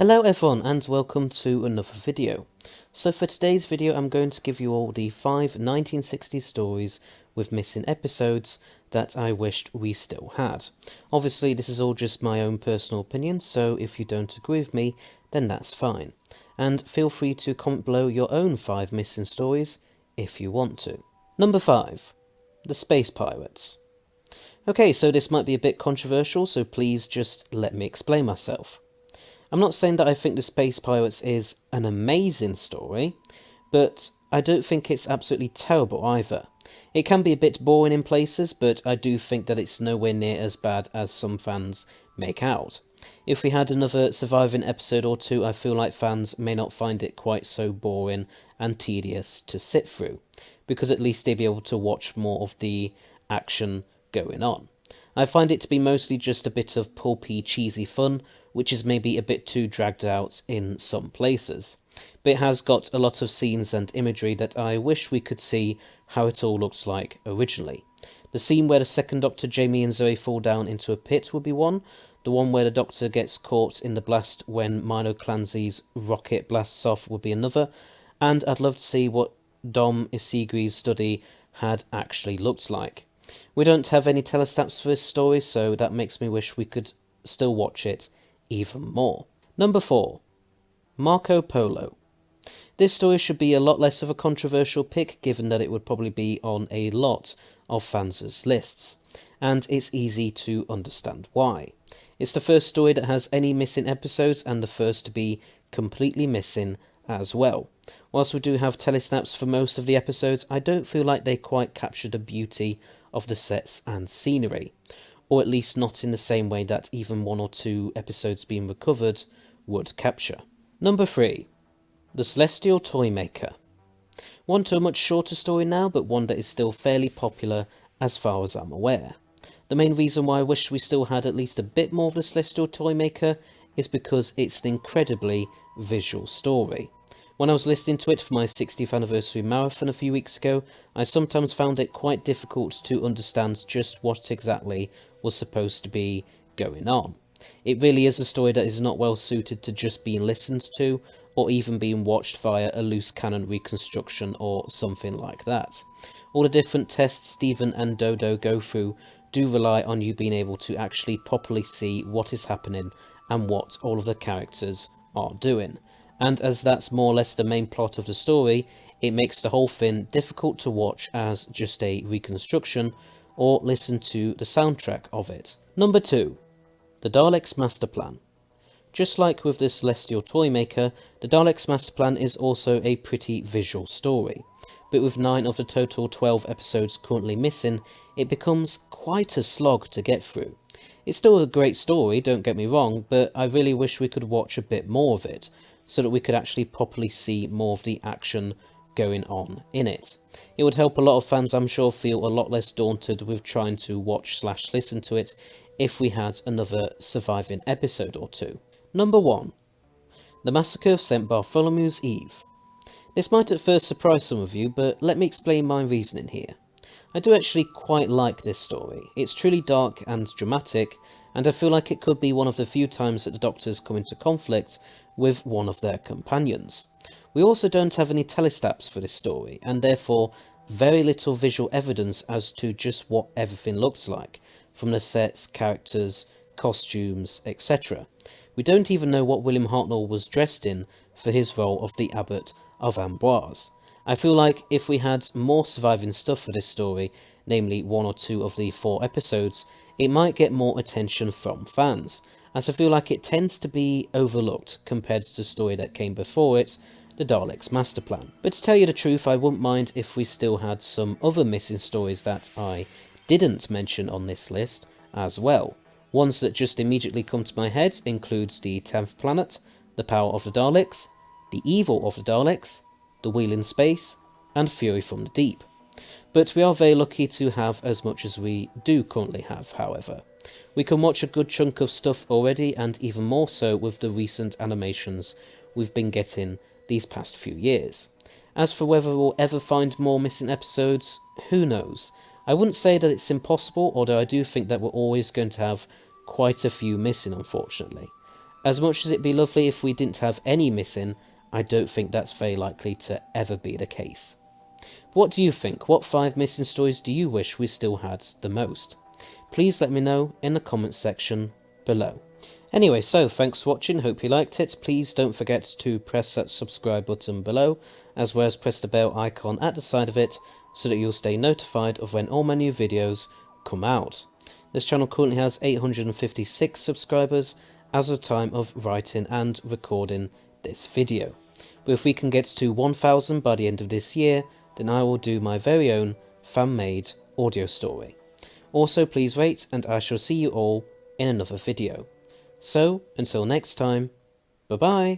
Hello everyone and welcome to another video. So for today's video I'm going to give you all the 5 1960s stories with missing episodes that I wished we still had. Obviously this is all just my own personal opinion, so if you don't agree with me then that's fine. And feel free to comment below your own 5 missing stories if you want to. Number 5. The Space Pirates. Okay, so this might be a bit controversial, so please just let me explain myself. I'm not saying that I think The Space Pirates is an amazing story, but I don't think it's absolutely terrible either. It can be a bit boring in places, but I do think that it's nowhere near as bad as some fans make out. If we had another surviving episode or two, I feel like fans may not find it quite so boring and tedious to sit through, because at least they'd be able to watch more of the action going on. I find it to be mostly just a bit of pulpy, cheesy fun, which is maybe a bit too dragged out in some places. But it has got a lot of scenes and imagery that I wish we could see how it all looks like originally. The scene where the second Doctor, Jamie and Zoe fall down into a pit would be one. The one where the Doctor gets caught in the blast when Milo Clancy's rocket blasts off would be another. And I'd love to see what Dom Isigri's study had actually looked like. We don't have any telestats for this story, so that makes me wish we could still watch it even more. Number 4. Marco Polo. This story should be a lot less of a controversial pick, given that it would probably be on a lot of fans' lists, and it's easy to understand why. It's the first story that has any missing episodes, and the first to be completely missing as well. Whilst we do have telesnaps for most of the episodes, I don't feel like they quite capture the beauty of the sets and scenery, or at least not in the same way that even 1 or 2 episodes being recovered would capture. Number 3. The Celestial Toymaker. One to a much shorter story now, but one that is still fairly popular as far as I'm aware. The main reason why I wish we still had at least a bit more of the Celestial Toymaker is because it's an incredibly visual story. When I was listening to it for my 60th anniversary marathon a few weeks ago, I sometimes found it quite difficult to understand just what exactly was supposed to be going on. It really is a story that is not well suited to just being listened to, or even being watched via a loose cannon reconstruction or something like that. All the different tests Stephen and Dodo go through do rely on you being able to actually properly see what is happening and what all of the characters are doing. And as that's more or less the main plot of the story, it makes the whole thing difficult to watch as just a reconstruction, or listen to the soundtrack of it. Number 2. The Daleks Master Plan. Just like with the Celestial Toymaker, the Daleks Master Plan is also a pretty visual story, but with 9 of the total 12 episodes currently missing, it becomes quite a slog to get through. It's still a great story, don't get me wrong, but I really wish we could watch a bit more of it, so that we could actually properly see more of the action going on in it. It would help a lot of fans, I'm sure, feel a lot less daunted with trying to watch/listen to it if we had another surviving episode or 2. Number 1. The Massacre of St. Bartholomew's Eve. This might at first surprise some of you, but let me explain my reasoning here. I do actually quite like this story. It's truly dark and dramatic, and I feel like it could be one of the few times that the Doctors come into conflict with one of their companions. We also don't have any telestats for this story, and therefore very little visual evidence as to just what everything looks like, from the sets, characters, costumes, etc. We don't even know what William Hartnell was dressed in for his role of the Abbot of Amboise. I feel like if we had more surviving stuff for this story, namely 1 or 2 of the 4 episodes, it might get more attention from fans, as I feel like it tends to be overlooked compared to the story that came before it, the Daleks Master Plan. But to tell you the truth, I wouldn't mind if we still had some other missing stories that I didn't mention on this list as well. Ones that just immediately come to my head includes the 10th Planet, the Power of the Daleks, the Evil of the Daleks, the Wheel in Space, and Fury from the Deep. But we are very lucky to have as much as we do currently have, however. We can watch a good chunk of stuff already, and even more so with the recent animations we've been getting these past few years. As for whether we'll ever find more missing episodes, who knows? I wouldn't say that it's impossible, although I do think that we're always going to have quite a few missing, unfortunately. As much as it'd be lovely if we didn't have any missing, I don't think that's very likely to ever be the case. What do you think? What 5 missing stories do you wish we still had the most? Please let me know in the comments section below. Anyway, so thanks for watching, hope you liked it. Please don't forget to press that subscribe button below, as well as press the bell icon at the side of it, so that you'll stay notified of when all my new videos come out. This channel currently has 856 subscribers as of the time of writing and recording this video. But if we can get to 1000 by the end of this year, then I will do my very own fan-made audio story. Also, please rate, and I shall see you all in another video. So, until next time, bye bye!